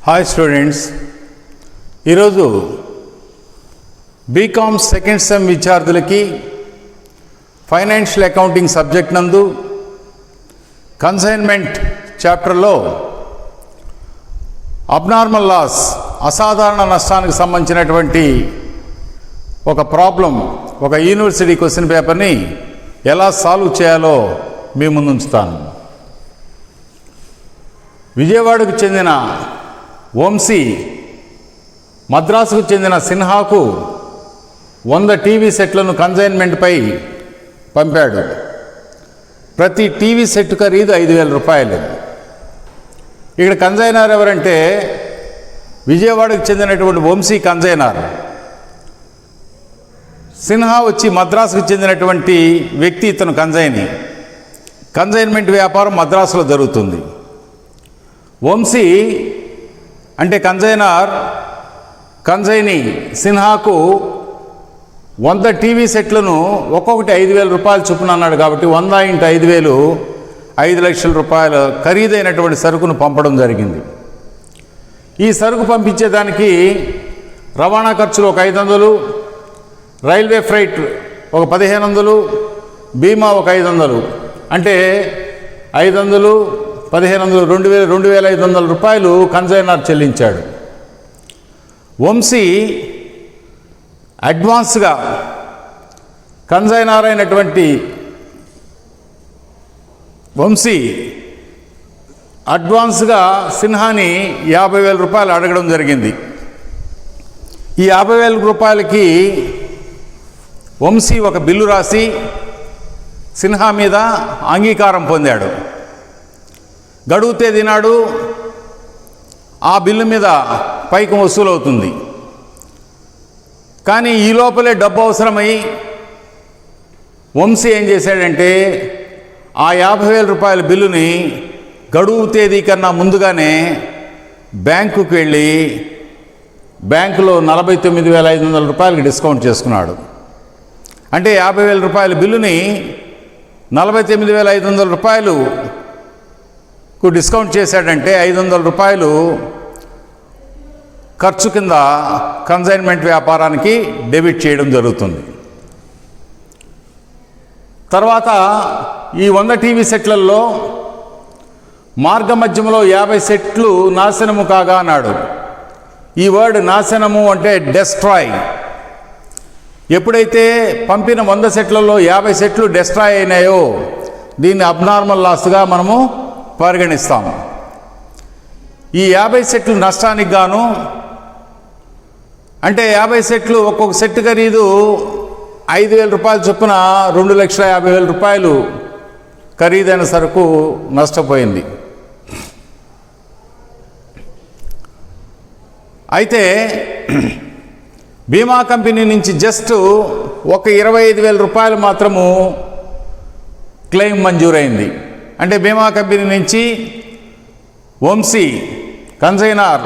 Hi students, ఈరోజు BCom second sem విద్యార్థులకి financial accounting subject నందు కన్సైన్మెంట్ చాప్టర్లో అబ్నార్మల్ లాస్ అసాధారణ నష్టానికి సంబంధించినటువంటి ఒక ప్రాబ్లం, ఒక యూనివర్సిటీ క్వశ్చన్ పేపర్ని ఎలా సాల్వ్ చేయాలో మీ ముందు ఉంచుతాను. విజయవాడకు చెందిన వంశీ మద్రాసుకు చెందిన సిన్హాకు 100 టీవీ సెట్లను కన్సైన్మెంట్పై పంపాడు. ప్రతి టీవీ సెట్ ఖరీదు 5,000 రూపాయలు. ఇక్కడ కన్సైనర్ ఎవరంటే విజయవాడకు చెందినటువంటి వంశీ కన్సైనర్. సిన్హా వచ్చి మద్రాసుకు చెందినటువంటి వ్యక్తి, ఇతను కన్సైన్మెంట్ వ్యాపారం మద్రాసులో జరుగుతుంది. వంశీ అంటే కన్సైనీ సిన్హాకు 100 టీవీ సెట్లను ఒక్కొక్కటి 5,000 రూపాయలు చొప్పున అన్నాడు. కాబట్టి 100 × 5,000 5 లక్షల రూపాయల ఖరీదైనటువంటి సరుకును పంపడం జరిగింది. ఈ సరుకు పంపించేదానికి రవాణా ఖర్చులు ఒక 500, రైల్వే ఫ్రైట్ ఒక 1,500, బీమా ఒక 500, అంటే 500, 1,500, 2,500 రూపాయలు కన్సైనర్ చెల్లించాడు. వంశీ అడ్వాన్స్గా కన్సైనర్ అయినటువంటి వంశీ అడ్వాన్స్గా సిన్హాని 50,000 రూపాయలు అడగడం జరిగింది. ఈ 50,000 రూపాయలకి వంశీ ఒక బిల్లు రాసి సిన్హా మీద అంగీకారం పొందాడు. గడువు తేదీ నాడు ఆ బిల్లు మీద పైకం వసూలవుతుంది. కానీ ఈ లోపలే డబ్బు అవసరమై వంశీ ఏం చేశాడంటే ఆ 50,000 రూపాయల బిల్లుని గడువు తేదీ కన్నా ముందుగానే బ్యాంకుకి వెళ్ళి బ్యాంకులో 49,500 రూపాయలకి డిస్కౌంట్ చేసుకున్నాడు. అంటే 50,000 రూపాయల బిల్లుని 49,500 రూపాయలుకు డిస్కౌంట్ చేశాడంటే 500 రూపాయలు ఖర్చు కింద కన్సైన్మెంట్ వ్యాపారానికి డెబిట్ చేయడం జరుగుతుంది. తర్వాత ఈ 100 టీవీ సెట్లలో మార్గమధ్యంలో 50 సెట్లు నాశనము కాగా అన్నాడు. ఈ వర్డ్ నాశనము అంటే డెస్ట్రాయ్. ఎప్పుడైతే పంపిన 100 సెట్లలో 50 సెట్లు డెస్ట్రాయ్ అయినాయో దీన్ని అబ్నార్మల్ లాస్గా మనము పరిగణిస్తాము. ఈ 50 సెట్లు నష్టానికి గాను, అంటే 50 సెట్లు ఒక్కొక్క సెట్ ఖరీదు 5,000 రూపాయలు చొప్పున 2,50,000 రూపాయలు ఖరీదైన సరుకు నష్టపోయింది. అయితే బీమా కంపెనీ నుంచి జస్ట్ ఒక 25,000 రూపాయలు మాత్రము క్లెయిమ్ మంజూరైంది. అంటే బీమా కంపెనీ నుంచి వంశీ కన్సైనర్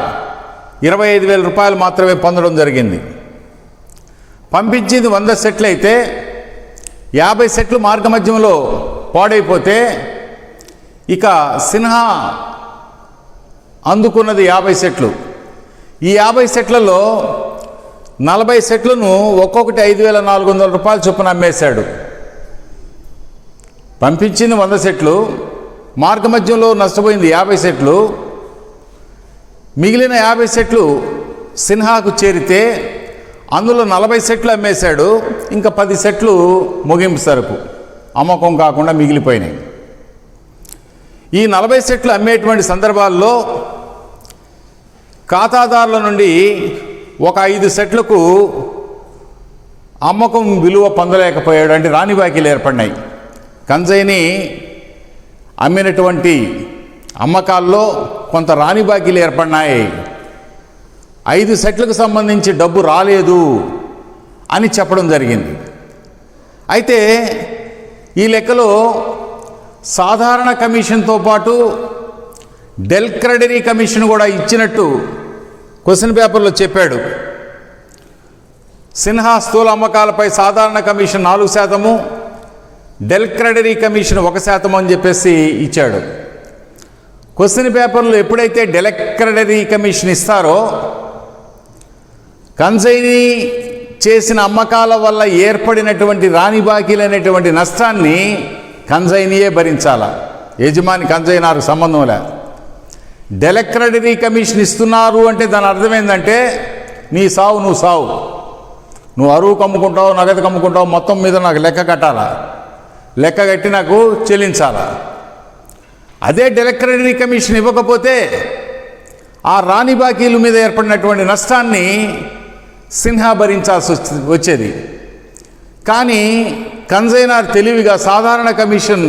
25,000 రూపాయలు మాత్రమే పొందడం జరిగింది. పంపించింది 100 సెట్లు అయితే 50 సెట్లు మార్గమధ్యంలో పాడైపోతే ఇక సిన్హా అందుకున్నది 50 సెట్లు. ఈ 50 సెట్లలో 40 సెట్లను ఒక్కొక్కటి 5,400 రూపాయలు చొప్పున అమ్మేశాడు. పంపించింది 100 సెట్లు, మార్గమధ్యంలో నష్టపోయింది 50 సెట్లు. మిగిలిన 50 సెట్లు సిన్హాకు చేరితే అందులో 40 సెట్లు అమ్మేశాడు. ఇంకా 10 సెట్లు ముగింపు సరుకు అమ్మకం కాకుండా మిగిలిపోయినాయి. ఈ 40 సెట్లు అమ్మేటువంటి సందర్భాల్లో ఖాతాదారుల నుండి ఒక 5 సెట్లకు అమ్మకం విలువ పొందలేకపోయాడు. అంటే రాని బాకీలు ఏర్పడినాయి. కన్సైనీ అమ్మినటువంటి అమ్మకాల్లో కొంత రాని బాకీలు ఏర్పడినాయి. 5 సెట్లకు సంబంధించి డబ్బు రాలేదు అని చెప్పడం జరిగింది. అయితే ఈ లెక్కలో సాధారణ కమిషన్తో పాటు డెల్ క్రెడిరీ కమిషన్ కూడా ఇచ్చినట్టు క్వశ్చన్ పేపర్లో చెప్పాడు. సిన్హా స్థూల అమ్మకాలపై సాధారణ కమిషన్ 4%, డెల్ క్రెడిరీ కమిషన్ 1% అని చెప్పేసి ఇచ్చాడు. క్వశ్చన్ పేపర్లు ఎప్పుడైతే డెలెక్టరీ కమిషన్ ఇస్తారో కంజైని చేసిన అమ్మకాల వల్ల ఏర్పడినటువంటి రాని బాకీలైనటువంటి నష్టాన్ని కంజైనియే భరించాల, యజమాని కంజైనాർക്ക് సంబంధం లే. డెలెక్టరీ కమిషన్ ఇస్తున్నారు అంటే దాని అర్థం ఏంటంటే నీ సావు నువ్వు సావు, నువ్వు అరువు కమ్ముకుంటావు, నగదు కమ్ముకుంటావు, మొత్తం మీద నాకు లెక్క కట్టాలా, లెక్క కట్టి నాకు చెల్లించాలా. అదే డెలెక్టరీ కమిషన్ ఇవ్వకపోతే ఆ రాని బాకీల మీద ఏర్పడినటువంటి నష్టాన్ని సిన్హా భరించాల్సి వచ్చేది. కానీ కన్జైనర్ తెలివిగా సాధారణ కమిషన్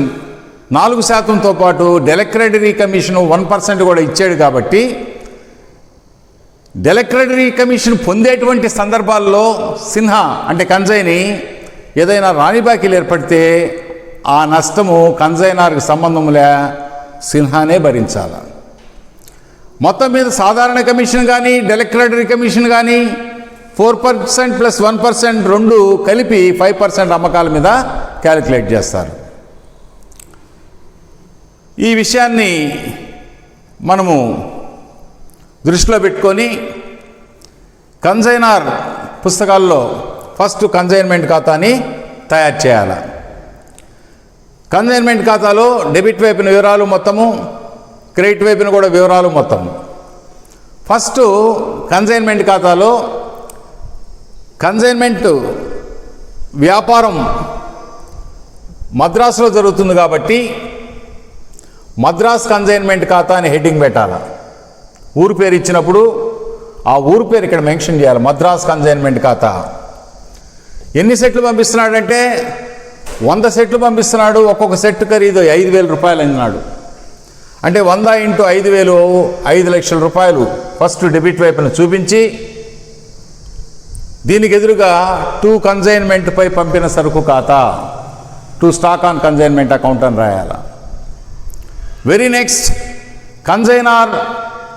4%తో పాటు డెలెక్టరీ కమిషన్ 1% కూడా ఇచ్చాడు. కాబట్టి డెలెక్టరీ కమిషన్ పొందేటువంటి సందర్భాల్లో సిన్హా అంటే కంజైని ఏదైనా రాని బాకీలు ఏర్పడితే ఆ నష్టము కన్జైనర్కి సంబంధంలే, సిన్హానే భరించాలి. మొత్తం మీద సాధారణ కమిషన్ కానీ డెలెక్టరీ కమిషన్ కానీ 4% + 1% రెండు కలిపి 5% అమ్మకాల మీద క్యాలిక్యులేట్ చేస్తారు. ఈ విషయాన్ని మనము దృష్టిలో పెట్టుకొని కన్జైనర్ పుస్తకాల్లో ఫస్ట్ కన్జైన్మెంట్ ఖాతాని తయారు చేయాలి. కన్జైన్మెంట్ ఖాతాలో డెబిట్ వైపున వివరాలు మొత్తము, క్రెడిట్ వైపున కూడా వివరాలు మొత్తము. ఫస్ట్ కన్జైన్మెంట్ ఖాతాలో కన్జైన్మెంట్ వ్యాపారం మద్రాసులో జరుగుతుంది కాబట్టి మద్రాస్ కన్జైన్మెంట్ ఖాతా అని హెడ్డింగ్ పెట్టాలి. ఊరు పేరు ఇచ్చినప్పుడు ఆ ఊరు పేరు ఇక్కడ మెన్షన్ చేయాలి, మద్రాస్ కన్జైన్మెంట్ ఖాతా. ఎన్ని సెట్లు పంపిస్తున్నాడంటే 100 సెట్లు పంపిస్తున్నాడు. ఒక్కొక్క సెట్ ఖరీదు 5,000 రూపాయలు అన్నాడు. అంటే 100 × 5,000 5 లక్షల రూపాయలు ఫస్ట్ డెబిట్ వైపున చూపించి దీనికి ఎదురుగా టు కన్జైన్మెంట్ పై పంపిన సరుకు ఖాతా, to stock on consignment account అని రాయాల. వెరీ నెక్స్ట్ కన్జైనర్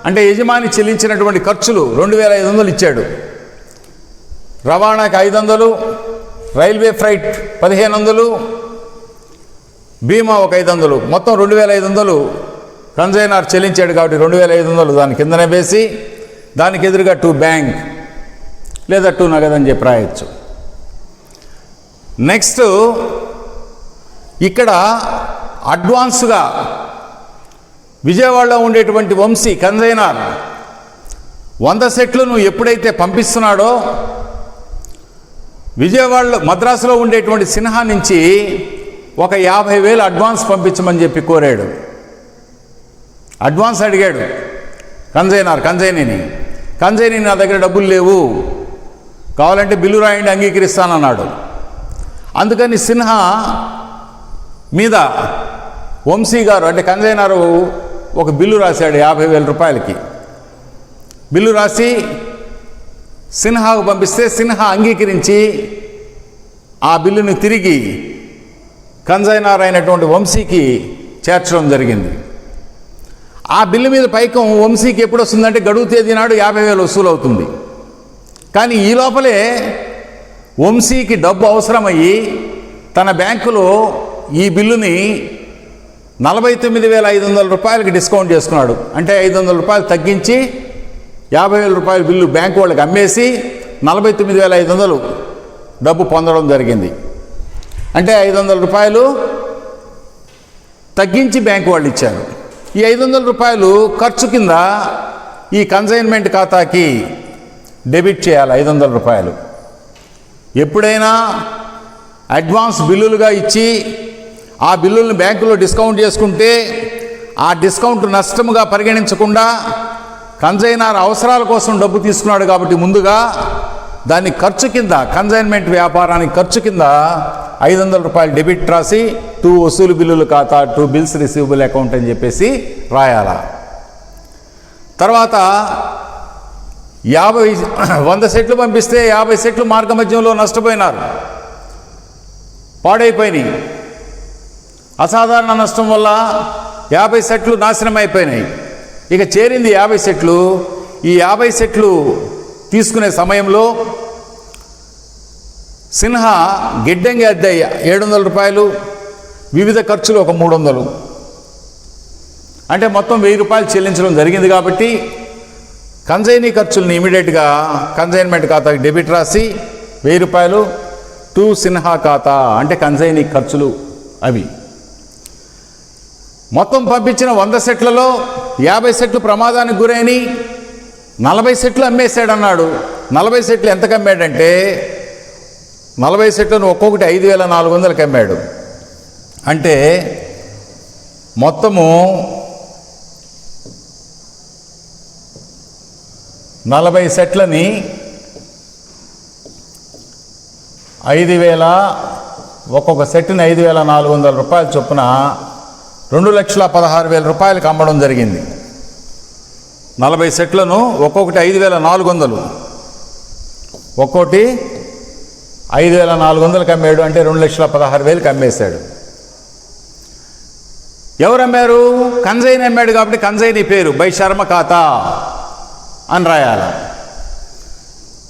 అంటే యజమాని చెల్లించినటువంటి ఖర్చులు 2,500 ఇచ్చాడు. రవాణాకి 500, రైల్వే ఫ్రైట్ 1,500, బీమా ఒక 500, మొత్తం 2,500 కన్జైనర్ చెల్లించాడు. కాబట్టి 2,500 దాని కిందనే వేసి దానికి ఎదురుగా టు బ్యాంక్ లేదా టు నగదని చెప్పి రాయొచ్చు. నెక్స్ట్ ఇక్కడ అడ్వాన్స్గా విజయవాడలో ఉండేటువంటి వంశీ కన్జైనర్ 100 సెట్లు నువ్వు ఎప్పుడైతే పంపిస్తున్నాడో విజయవాడలో మద్రాసులో ఉండేటువంటి సిన్హా నుంచి ఒక 50,000 అడ్వాన్స్ పంపించమని చెప్పి కోరాడు. అడ్వాన్స్ అడిగాడు కంజైని నా దగ్గర డబ్బులు లేవు, కావాలంటే బిల్లు రాయండి అంగీకరిస్తానన్నాడు. అందుకని సిన్హా మీద వంశీ గారు అంటే కన్జైనరు ఒక బిల్లు రాశాడు 50,000 రూపాయలకి. బిల్లు రాసి సిన్హాకు పంపిస్తే సిన్హా అంగీకరించి ఆ బిల్లుని తిరిగి కన్జైనర్ అయినటువంటి వంశీకి చేర్చడం జరిగింది. ఆ బిల్లు మీద పైకం వంశీకి ఎప్పుడు వస్తుందంటే గడువు తేదీ నాడు 50,000 వసూలు అవుతుంది. కానీ ఈ లోపలే వంశీకి డబ్బు అవసరమయ్యి తన బ్యాంకులో ఈ బిల్లుని 49,500 రూపాయలకి డిస్కౌంట్ చేసుకున్నాడు. అంటే 500 రూపాయలు తగ్గించి 50,000 రూపాయల బిల్లు బ్యాంకు వాళ్ళకి అమ్మేసి 49,500 డబ్బు పొందడం జరిగింది. అంటే 500 రూపాయలు తగ్గించి బ్యాంకు వాళ్ళు ఇచ్చారు. ఈ 500 రూపాయలు ఖర్చు కింద ఈ కన్సైన్మెంట్ ఖాతాకి డెబిట్ చేయాలి. 500 రూపాయలు ఎప్పుడైనా అడ్వాన్స్ బిల్లులుగా ఇచ్చి ఆ బిల్లులను బ్యాంకులో డిస్కౌంట్ చేసుకుంటే ఆ డిస్కౌంట్ నష్టముగా పరిగణించకుండా కన్సైనర్ అవసరాల కోసం డబ్బు తీసుకున్నాడు కాబట్టి ముందుగా దాన్ని ఖర్చు కింద కన్సైన్మెంట్ వ్యాపారానికి ఖర్చు కింద 500 రూపాయలు డెబిట్ రాసి టు వసూలు బిల్లులు ఖాతా టు బిల్స్ రిసీవబుల్ అకౌంట్ అని చెప్పేసి రాయాల. తర్వాత 100 సెట్లు పంపిస్తే 50 సెట్లు మార్గ మధ్యంలో నష్టపోయినారు, పాడైపోయినాయి. అసాధారణ నష్టం వల్ల 50 సెట్లు నాశనం అయిపోయినాయి. ఇక చేరింది 50 సెట్లు. ఈ 50 సెట్లు తీసుకునే సమయంలో సిన్హా గిడ్డంగి అద్దె 700 రూపాయలు, వివిధ ఖర్చులు ఒక 300. అంటే మొత్తం 1000 రూపాయలు చెల్లించడం జరిగింది కాబట్టి కన్సైనీ ఖర్చులను ఇమీడియట్గా కన్సైన్మెంట్ ఖాతాకి డెబిట్ రాసి 1000 రూపాయలు టు సిన్హా ఖాతా, అంటే కన్సైనీ ఖర్చులు అవి. మొత్తం పంపించిన 100 సెట్లలో 50 సెట్లు ప్రమాదానికి గురైన 40 సెట్లు అమ్మేశాడన్నాడు. 40 సెట్లు ఎంతకు అమ్మాడంటే 40 సెట్లను ఒక్కొక్కటి 5400కి అమ్మాడు. అంటే మొత్తము 40 సెట్లని 5000, ఒక్కొక్క సెట్ని 5400 రూపాయల చొప్పున 2,16,000 రూపాయలకు అమ్మడం జరిగింది. 40 సెట్లను ఒక్కొక్కటి 5400, ఒక్కోటి 5400కి అమ్మాడు. అంటే 2,16,000కి అమ్మేశాడు. ఎవరు అమ్మారు? కన్సైనీ అమ్మాడు కాబట్టి కన్సైనీ పేరు బై శర్మ ఖాతా అని రాయాలి.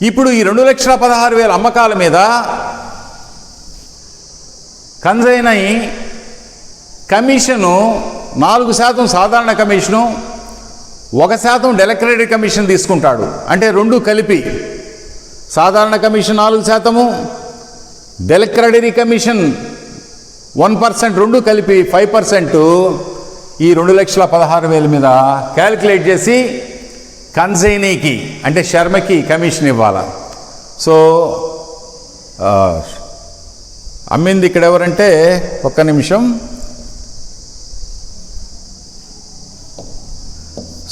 ఇప్పుడు ఈ 2,16,000 అమ్మకాల మీద కన్సైనీ కమిషను 4% సాధారణ కమిషను, 1% డెలక్రేటెడ్ కమిషన్ తీసుకుంటాడు. అంటే రెండు కలిపి సాధారణ కమిషన్ 4%, డెలక్రేటరీ కమిషన్ 1%, రెండు కలిపి 5% ఈ 2,16,000 మీద క్యాలిక్యులేట్ చేసి కన్సైనీకి అంటే శర్మకి కమిషన్ ఇవ్వాలి. సో అమ్మింది ఇక్కడ ఎవరంటే, ఒక్క నిమిషం,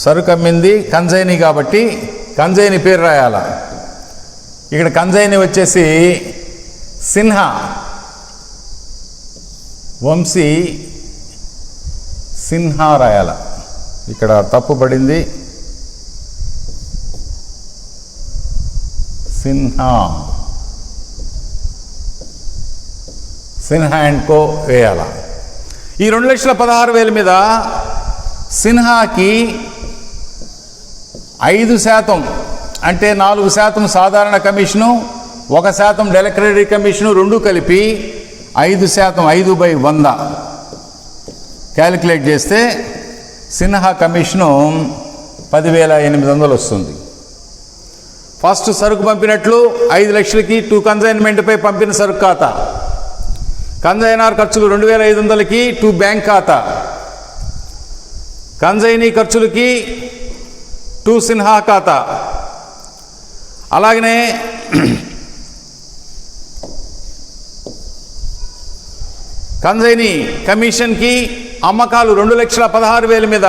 సరుకు అమ్మింది కన్సైనీ కాబట్టి కన్సైనీ పేరు రాయాల. ఇక్కడ కన్సైనీ వచ్చేసి సిన్హా, వంశీ సిన్హా రాయాల. ఇక్కడ తప్పు పడింది, సిన్హా అండ్ కో వేయాల. ఈ 2,16,000 మీద సిన్హాకి 5% అంటే 4% సాధారణ కమిషను, 1% డెలక్రేటరీ కమిషను, రెండు కలిపి 5%, 5/100 క్యాలిక్యులేట్ చేస్తే సిన్హా కమిషను 10,800 వస్తుంది. ఫస్ట్ సరుకు పంపినట్లు 5 లక్షలకి టు కన్సైన్మెంట్పై పంపిన సరుకు ఖాతా, కన్సైనర్ ఖర్చులు 2,500కి టు బ్యాంక్ ఖాతా, కన్సైనీ ఖర్చులకి టు సిన్హా ఖాతా. అలాగనే కన్సైనీ కమిషన్కి అమ్మకాలు 2,16,000 మీద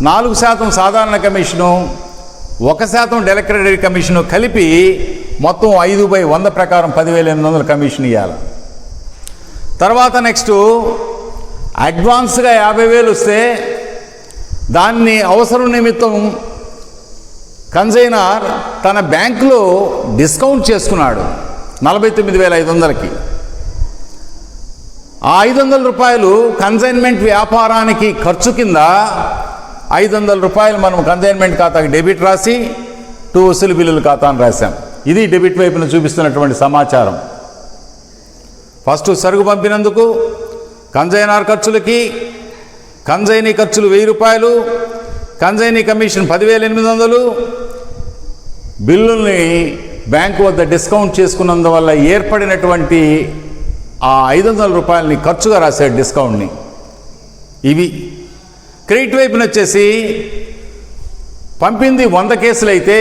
4% సాధారణ కమిషను, 1% డెలక్రేటరీ కమిషను కలిపి మొత్తం 5/100 ప్రకారం 10,800 కమిషన్ ఇవ్వాలి. తర్వాత నెక్స్ట్ అడ్వాన్స్గా 50,000 వస్తే దాన్ని అవసరం నిమిత్తం కన్సైనర్ తన బ్యాంకులో డిస్కౌంట్ చేసుకున్నాడు 49,500కి. ఆ 500 రూపాయలు కన్సైన్మెంట్ వ్యాపారానికి ఖర్చు కింద 500 రూపాయలు మనం కన్సైన్మెంట్ ఖాతాకి డెబిట్ రాసి టు వసూలు బిల్లుల ఖాతా అని రాశాం. ఇది డెబిట్ వైపున చూపిస్తున్నటువంటి సమాచారం. ఫస్ట్ సరుకు పంపినందుకు కన్సైనర్ ఖర్చులకి కన్సైనీ ఖర్చులు 1000 రూపాయలు, కన్సైనీ కమిషన్ 10,800, బిల్లుల్ని బ్యాంకు వద్ద డిస్కౌంట్ చేసుకున్నందువల్ల ఏర్పడినటువంటి ఆ 500 రూపాయలని ఖర్చుగా రాశాడు డిస్కౌంట్ని. ఇవి క్రెడిట్ వైపున వచ్చేసి పంపింది 100 కేసులు అయితే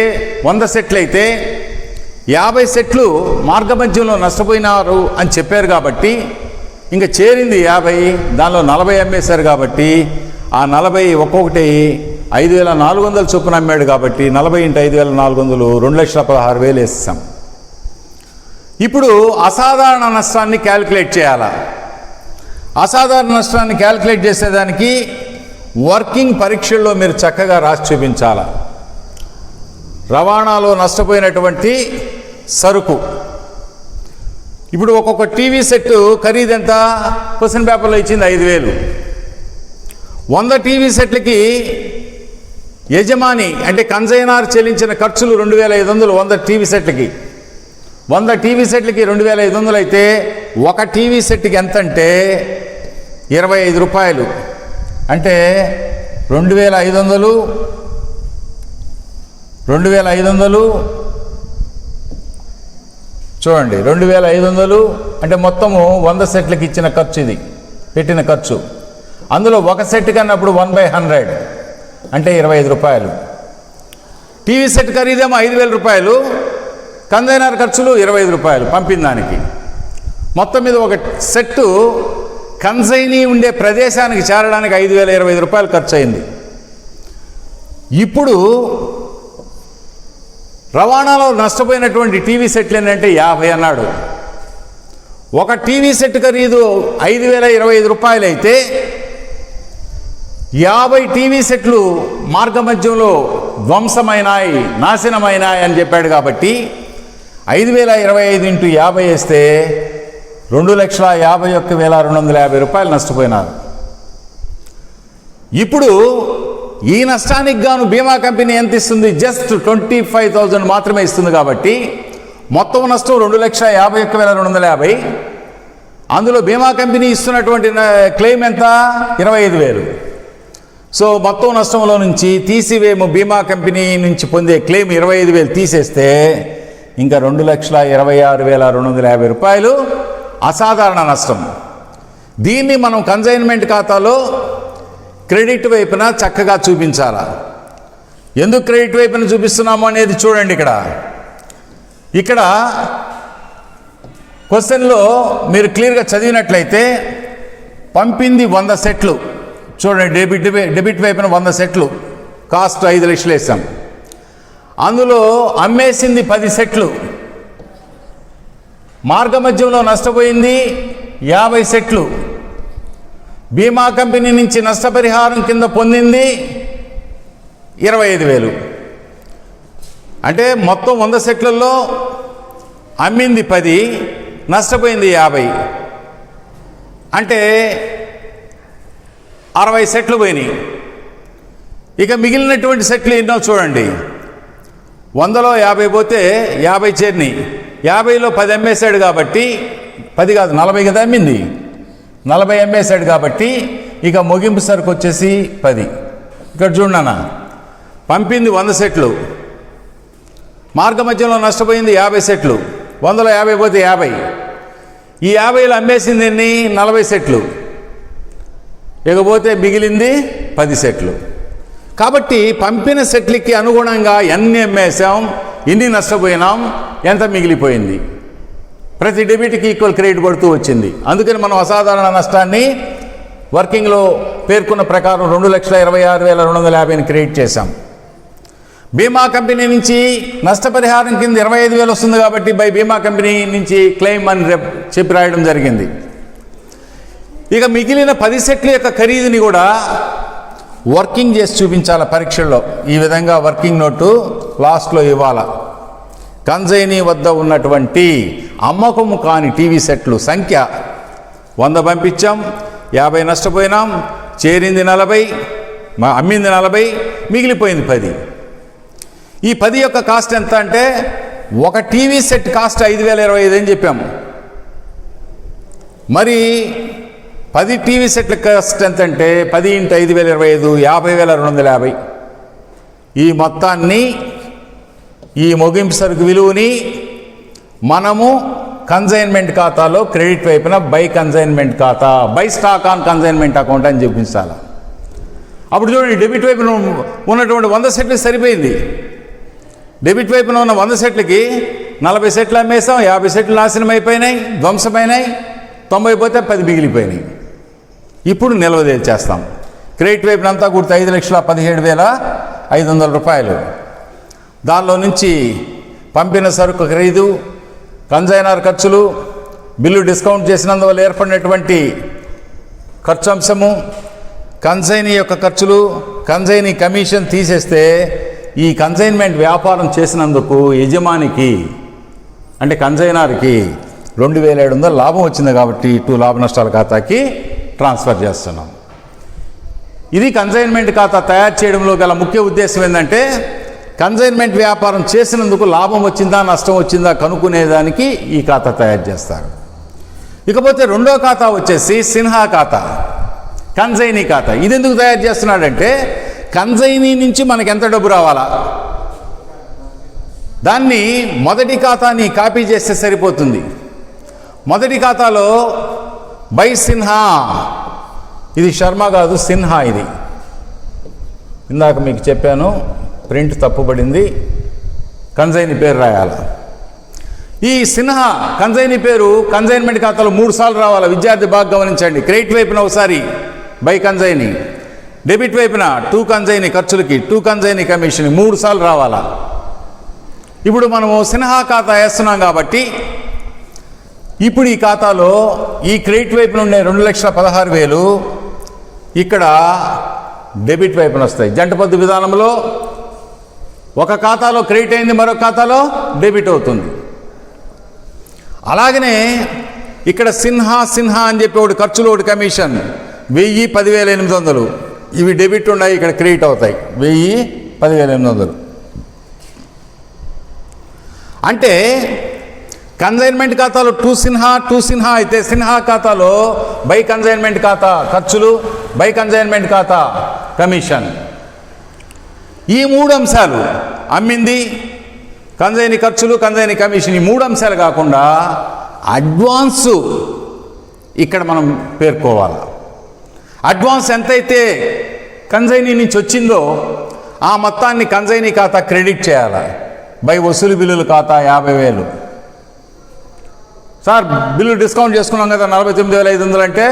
100 సెట్లు అయితే 50 సెట్లు మార్గమధ్యంలో నష్టపోయినారు అని చెప్పారు కాబట్టి ఇంకా చేరింది 50, దానిలో 40 అమ్మేశారు కాబట్టి ఆ 40 ఒక్కొక్కటి 5,400 చొప్పున అమ్మాడు కాబట్టి 40 × 5,400 2,16,000 వేస్తాం. ఇప్పుడు అసాధారణ నష్టాన్ని క్యాలిక్యులేట్ చేయాలా. అసాధారణ నష్టాన్ని క్యాలిక్యులేట్ చేసేదానికి వర్కింగ్ పరీక్షల్లో మీరు చక్కగా రాసి చూపించాలా. రవాణాలో నష్టపోయినటువంటి సరుకు, ఇప్పుడు ఒక్కొక్క టీవీ సెట్ ఖరీదు ఎంత? క్వశ్చన్ పేపర్లో ఇచ్చింది 5,000. 100 టీవీ సెట్లకి యజమాని అంటే కన్సైనర్ చెల్లించిన ఖర్చులు 2,500. 100 టీవీ సెట్లకి 100 టీవీ సెట్లకి 2,500 అయితే ఒక టీవీ సెట్కి ఎంత అంటే 25 రూపాయలు. అంటే 2500 చూడండి, 2500 అంటే మొత్తము 100 సెట్లకి ఇచ్చిన ఖర్చు, ఇది పెట్టిన ఖర్చు. అందులో ఒక సెట్ కన్నప్పుడు 1/100 అంటే 25 రూపాయలు. టీవీ సెట్ ఖరీదేమో 5000 రూపాయలు, కంజైనర్ ఖర్చులు 25 రూపాయలు పంపిన దానికి. మొత్తం మీద ఒక సెట్టు కన్సైనీ ఉండే ప్రదేశానికి చేరడానికి 5025 రూపాయలు ఖర్చు అయింది. ఇప్పుడు రవాణాలో నష్టపోయినటువంటి టీవీ సెట్లు ఏంటంటే 50 అన్నాడు. ఒక టీవీ సెట్ ఖరీదు 5025 రూపాయలు అయితే 50 టీవీ సెట్లు మార్గమధ్యంలో ధ్వంసమైనాయి, నాశనమైనాయి అని చెప్పాడు. కాబట్టి 5025 ఇంటూ 50 వేస్తే 2,51,250 రూపాయలు నష్టపోయినారు. ఇప్పుడు ఈ నష్టానికి గాను బీమా కంపెనీ ఎంత ఇస్తుంది? జస్ట్ 25,000 మాత్రమే ఇస్తుంది. కాబట్టి మొత్తం నష్టం 2,51,250. అందులో బీమా కంపెనీ ఇస్తున్నటువంటి క్లెయిమ్ ఎంత? 25,000. సో మొత్తం నష్టంలో నుంచి తీసివేము బీమా కంపెనీ నుంచి పొందే క్లెయిమ్ 25,000 తీసేస్తే ఇంకా 2,26,250 రూపాయలు అసాధారణ నష్టం. దీన్ని మనం కన్సైన్మెంట్ ఖాతాలో క్రెడిట్ వైపున చక్కగా చూపించాలా. ఎందుకు క్రెడిట్ వైపున చూపిస్తున్నాము అనేది చూడండి. ఇక్కడ క్వశ్చన్లో మీరు క్లియర్గా చదివినట్లయితే పంపింది 100 సెట్లు. చూడండి, డెబిట్ వైపున 100 సెట్లు, కాస్ట్ 5 లక్షలు వేసాం. అందులో అమ్మేసింది 10 సెట్లు, మార్గమధ్యంలో నష్టపోయింది 50 సెట్లు, బీమా కంపెనీ నుంచి నష్టపరిహారం కింద పొందింది 25,000. అంటే మొత్తం 100 సెట్లలో అమ్మింది 10, నష్టపోయింది 50. అంటే 60 సెట్లు పోయినాయి. ఇక మిగిలినటువంటి సెట్లు ఎన్నో చూడండి. 100లో 50 పోతే 50 చేరినాయి. 50లో 10 అమ్మేశాడు కాబట్టి 10 కాదు 40 కదా అమ్మింది, 40 అమ్మేశాడు కాబట్టి ఇక ముగింపు సరుకు వచ్చేసి 10. ఇక్కడ చూడన్నా, పంపింది 100 సెట్లు, మార్గమధ్యంలో నష్టపోయింది 50 సెట్లు, 100లో 50 పోతే 50, ఈ 50లో అమ్మేసింది ఎన్ని? 40 సెట్లు, ఇకపోతే మిగిలింది 10 సెట్లు. కాబట్టి పంపిన సెట్లకి అనుగుణంగా ఎన్ని అమ్మేసాం, ఎన్ని నష్టపోయినాం, ఎంత మిగిలిపోయింది, ప్రతి డెబిట్కి ఈక్వల్ క్రెడిట్ పడుతూ వచ్చింది. అందుకని మనం అసాధారణ నష్టాన్ని వర్కింగ్లో పేర్కొన్న ప్రకారం 2,26,250 క్రెడిట్ చేశాం. బీమా కంపెనీ నుంచి నష్టపరిహారం కింద 25,000 వస్తుంది కాబట్టి బై బీమా కంపెనీ నుంచి క్లెయిమ్ అని చెప్పి రాయడం జరిగింది. ఇక మిగిలిన 10 సెట్ల యొక్క ఖరీదుని కూడా వర్కింగ్ చేసి చూపించాలి పరీక్షల్లో. ఈ విధంగా వర్కింగ్ నోటు లాస్ట్లో ఇవ్వాలి. కన్సైనీ వద్ద ఉన్నటువంటి అమ్మకము కాని టీవీ సెట్లు సంఖ్య 100 పంపించాం, 50 నష్టపోయినాం, చేరింది 40, అమ్మింది 40, మిగిలిపోయింది 10. ఈ 10 యొక్క కాస్ట్ ఎంత అంటే, ఒక టీవీ సెట్ కాస్ట్ 5,025 అని చెప్పాము. మరి 10 టీవీ సెట్ల కాస్ట్ ఎంత అంటే 10 × 5,025 50,250. ఈ మొత్తాన్ని, ఈ ముగింపు సరుకు విలువని మనము కన్సైన్మెంట్ ఖాతాలో క్రెడిట్ వైపున బై కన్సైన్మెంట్ ఖాతా, by stock on consignment account అని చూపించాలి. అప్పుడు చూడండి, డెబిట్ వైపున ఉన్నటువంటి 100 సెట్లు సరిపోయింది. డెబిట్ వైపున ఉన్న 100 సెట్లకి 40 సెట్లు అమ్మేసాం, 50 సెట్లు నాశనం అయిపోయినాయి, ధ్వంసమైనాయి, 90 పోతే 10 మిగిలిపోయినాయి. ఇప్పుడు నిల్వ చేస్తాం. క్రెడిట్ వైపున అంతా కూడితే 5,17,500 రూపాయలు. దానిలో నుంచి పంపిన సరుకు ఖరీదు, కన్సైనర్ ఖర్చులు, బిల్లు డిస్కౌంట్ చేసినందువల్ల ఏర్పడినటువంటి ఖర్చు అంశము, కన్సైనీ యొక్క ఖర్చులు, కన్సైనీ కమిషన్ తీసేస్తే ఈ కన్సైన్మెంట్ వ్యాపారం చేసినందుకు యజమానికి అంటే కన్సైనర్కి 2,700 లాభం వచ్చింది. కాబట్టి ఇటు లాభ నష్టాల ఖాతాకి ట్రాన్స్ఫర్ చేస్తున్నాం. ఇది కన్సైన్మెంట్ ఖాతా తయారు చేయడంలో గల ముఖ్య ఉద్దేశం ఏంటంటే, కన్సైన్మెంట్ వ్యాపారం చేసినందుకు లాభం వచ్చిందా నష్టం వచ్చిందా కనుక్కునేదానికి ఈ ఖాతా తయారు చేస్తారు. ఇకపోతే రెండో ఖాతా వచ్చేసి సిన్హా ఖాతా. కన్సైనీ ఖాతా. ఇది ఎందుకు తయారు చేస్తున్నాడంటే కన్సైనీ నుంచి మనకి ఎంత డబ్బు రావాలా దాన్ని మొదటి ఖాతాని కాపీ చేస్తే సరిపోతుంది. మొదటి ఖాతాలో బై సిన్హా, ఇది శర్మ కాదు సిన్హా, ఇది ఇందాక మీకు చెప్పాను ప్రింట్ తప్పుపడింది, కన్సైనీ పేరు రాయాలి. ఈ సిన్హా కన్సైనీ పేరు కన్సైన్మెంట్ ఖాతాలో 3 సార్లు రావాలి. విద్యార్థి బాగా గమనించండి. క్రెడిట్ వైపున ఒకసారి బై కన్సైనీ, డెబిట్ వైపున 2 కన్సైనీ ఖర్చులకి 2 కన్సైనీ కమిషన్ 3 సార్లు రావాలా. ఇప్పుడు మనము సిన్హా ఖాతా వేస్తున్నాం కాబట్టి ఇప్పుడు ఈ ఖాతాలో ఈ క్రెడిట్ వైపున ఉండే 2,16,000 ఇక్కడ డెబిట్ వైపున వస్తాయి. జంట పద్దు విధానంలో ఒక ఖాతాలో క్రెడిట్ అయింది, మరొక ఖాతాలో డెబిట్ అవుతుంది. అలాగనే ఇక్కడ సిన్హా సిన్హా అని చెప్పి ఒకటి ఖర్చులు, ఒకటి కమిషన్ 1000, 10,800 ఇవి డెబిట్ ఉన్నాయి, ఇక్కడ క్రెడిట్ అవుతాయి 1000, 10,800. అంటే కన్సైన్మెంట్ ఖాతాలో 2 సిన్హా అయితే సిన్హా ఖాతాలో బై కన్సైన్మెంట్ ఖాతా ఖర్చులు, బై కన్సైన్మెంట్ ఖాతా కమిషన్, ఈ 3 అంశాలు అమ్మింది, కన్సైనీ ఖర్చులు, కన్సైనీ కమిషన్, ఈ 3 అంశాలు కాకుండా అడ్వాన్సు ఇక్కడ మనం పేర్కోవాలి. అడ్వాన్స్ ఎంతైతే కన్సైనీ నుంచి వచ్చిందో ఆ మొత్తాన్ని కన్సైనీ ఖాతా క్రెడిట్ చేయాలి. బై వసూలు బిల్లుల ఖాతా 50,000. సార్ బిల్లు డిస్కౌంట్ చేసుకున్నాం కదా 49,500 అంటే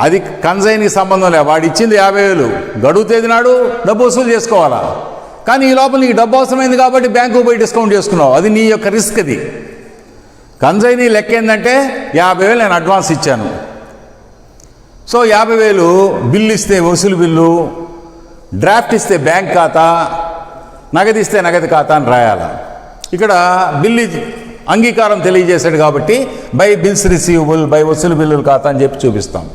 అది కన్సైనీకి సంబంధం లేదు. వాడు ఇచ్చింది 50,000, గడువు తేదీ నాడు డబ్బు వసూలు చేసుకోవాలా. కానీ ఈ లోపల నీకు డబ్బు అవసరమైంది కాబట్టి బ్యాంకు పోయి డిస్కౌంట్ చేసుకున్నావు, అది నీ యొక్క రిస్క్. అది కన్సైనీ లెక్క ఏంటంటే 50,000 నేను అడ్వాన్స్ ఇచ్చాను, సో 50,000 బిల్లు ఇస్తే వసూలు బిల్లు, డ్రాఫ్ట్ ఇస్తే బ్యాంక్ ఖాతా, నగదు ఇస్తే నగదు ఖాతా అని రాయాలి. ఇక్కడ బిల్లు అంగీకారం తెలియజేశాడు కాబట్టి బై బిల్స్ రిసీవబుల్, బై వసూలు బిల్లుల ఖాతా అని చెప్పి చూపిస్తాం.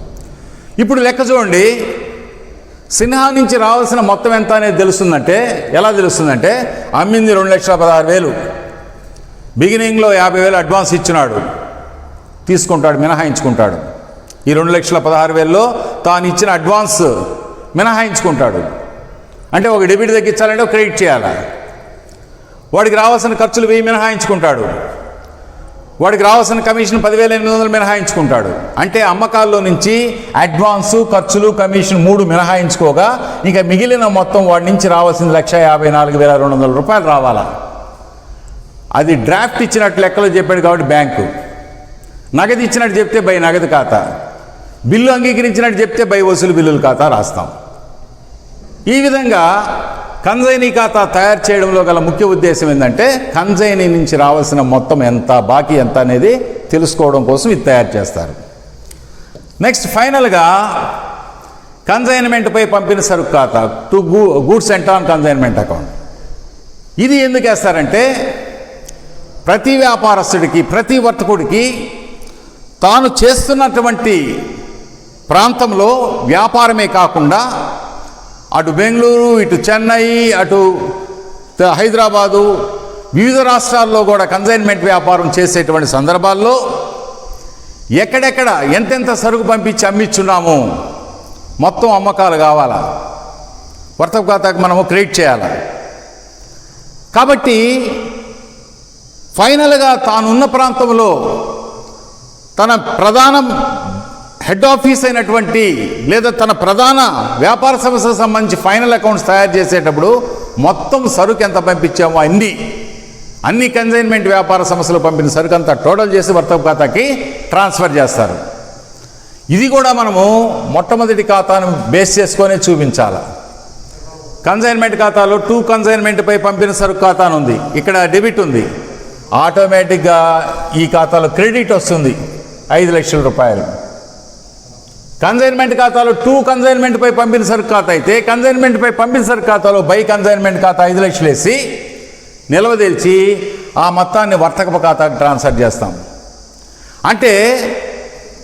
ఇప్పుడు లెక్క చూడండి, సిన్హా నుంచి రావాల్సిన మొత్తం ఎంత అనేది తెలుస్తుందంటే ఎలా తెలుస్తుందంటే అమ్మింది 2,16,000, బిగినింగ్లో 50,000 అడ్వాన్స్ ఇచ్చినాడు, తీసుకుంటాడు, మినహాయించుకుంటాడు. ఈ 2,16,000లో తాను ఇచ్చిన అడ్వాన్స్ మినహాయించుకుంటాడు. అంటే ఒక డెబిట్ తగ్గించాలంటే ఒక క్రెడిట్ చేయాలి. వాడికి రావాల్సిన ఖర్చులు 1000 మినహాయించుకుంటాడు, వాడికి రావాల్సిన కమిషన్ 10,800 మినహాయించుకుంటాడు. అంటే అమ్మకాల్లో నుంచి అడ్వాన్సు, ఖర్చులు, కమిషన్ 3 మినహాయించుకోగా ఇంకా మిగిలిన మొత్తం వాడి నుంచి రావాల్సింది 1,54,200 రూపాయలు రావాలా. అది డ్రాఫ్ట్ ఇచ్చినట్టు లెక్కలో చెప్పాడు కాబట్టి బ్యాంకు, నగదు ఇచ్చినట్టు చెప్తే బై నగదు ఖాతా, బిల్లు అంగీకరించినట్టు చెప్తే బై వసూలు బిల్లుల ఖాతా రాస్తాం. ఈ విధంగా కన్సైనీ ఖాతా తయారు చేయడంలో గల ముఖ్య ఉద్దేశం ఏంటంటే కన్సైనీ నుంచి రావాల్సిన మొత్తం ఎంత, బాకీ ఎంత అనేది తెలుసుకోవడం కోసం ఇది తయారు చేస్తారు. నెక్స్ట్ ఫైనల్గా కన్సైన్మెంట్పై పంపిన సరుకు ఖాతా, to goods enter on consignment account. ఇది ఎందుకు వేస్తారంటే ప్రతి వ్యాపారస్తుడికి, ప్రతి వర్తకుడికి తాను చేస్తున్నటువంటి ప్రాంతంలో వ్యాపారమే కాకుండా అటు బెంగళూరు, ఇటు చెన్నై, అటు హైదరాబాదు, వివిధ రాష్ట్రాల్లో కూడా కన్సైన్మెంట్ వ్యాపారం చేసేటువంటి సందర్భాల్లో ఎక్కడెక్కడ ఎంతెంత సరుకు పంపించి అమ్మిచ్చున్నాము మొత్తం అమ్మకాలు కావాలా, వర్తక ఖాతాకు మనము క్రెడిట్ చేయాలి. కాబట్టి ఫైనల్గా తానున్న ప్రాంతంలో తన ప్రధాన హెడ్ ఆఫీస్ అయినటువంటి లేదా తన ప్రధాన వ్యాపార సంస్థకు సంబంధించి ఫైనల్ అకౌంట్స్ తయారు చేసేటప్పుడు మొత్తం సరుకు ఎంత పంపించామో అన్ని కన్సైన్మెంట్ వ్యాపార సంస్థలు పంపిన సరుకు అంతా టోటల్ చేసి వర్తక ఖాతాకి ట్రాన్స్ఫర్ చేస్తారు. ఇది కూడా మనము మొట్టమొదటి ఖాతాను బేస్ చేసుకొని చూపించాలి. కన్సైన్మెంట్ ఖాతాలో 2 కన్సైన్మెంట్పై పంపిన సరుకు ఖాతా ఉంది, ఇక్కడ డెబిట్ ఉంది. ఆటోమేటిక్గా ఈ ఖాతాలో క్రెడిట్ వస్తుంది 5 లక్షల రూపాయలు. కన్సైన్మెంట్ ఖాతాలో 2 కన్సైన్మెంట్పై పంపిన సరుకు ఖాతా అయితే కన్సైన్మెంట్పై పంపిన సరుకు ఖాతాలో బై కన్సైన్మెంట్ ఖాతా 5 లక్షలు వేసి నిల్వదేల్చి ఆ మొత్తాన్ని వర్తక ఖాతాకు ట్రాన్స్ఫర్ చేస్తాం. అంటే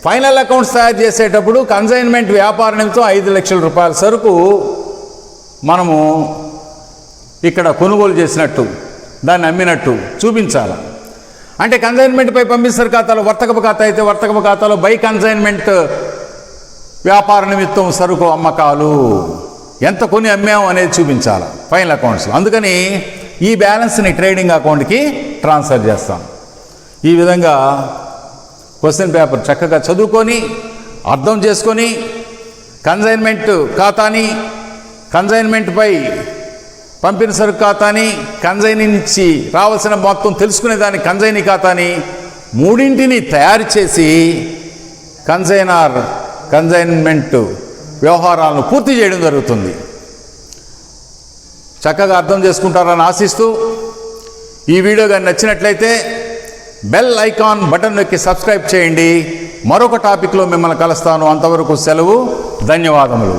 ఫైనల్ అకౌంట్స్ తయారు చేసేటప్పుడు కన్సైన్మెంట్ వ్యాపార నిమిత్తం 5 లక్షల రూపాయల సరుకు మనము ఇక్కడ కొనుగోలు చేసినట్టు, దాన్ని అమ్మినట్టు చూపించాలి. అంటే కన్సైన్మెంట్పై పంపిన సరుకు ఖాతాలో వర్తక ఖాతా అయితే వర్తక ఖాతాలో బై కన్సైన్మెంట్ వ్యాపార నిమిత్తం సరుకు అమ్మకాలు, ఎంత కొని అమ్మాము అనేది చూపించాలి ఫైనల్ అకౌంట్స్లో. అందుకని ఈ బ్యాలెన్స్ని ట్రేడింగ్ అకౌంట్కి ట్రాన్స్ఫర్ చేస్తాం. ఈ విధంగా క్వశ్చన్ పేపర్ చక్కగా చదువుకొని అర్థం చేసుకొని కన్సైన్మెంట్ ఖాతాని, కన్సైన్మెంట్పై పంపిన సరుకు ఖాతాని, కన్సైనీ నుంచి రావాల్సిన మొత్తం తెలుసుకునే దాన్ని కన్సైనీ ఖాతాని మూడింటిని తయారు చేసి కన్సైన్మెంట్ వ్యవహారాలను పూర్తి చేయడం జరుగుతుంది. చక్కగా అర్థం చేసుకుంటారని ఆశిస్తూ ఈ వీడియో కానీ నచ్చినట్లయితే బెల్ ఐకాన్ బటన్ నొక్కి సబ్స్క్రైబ్ చేయండి. మరొక టాపిక్లో మిమ్మల్ని కలుస్తాను. అంతవరకు సెలవు. ధన్యవాదములు.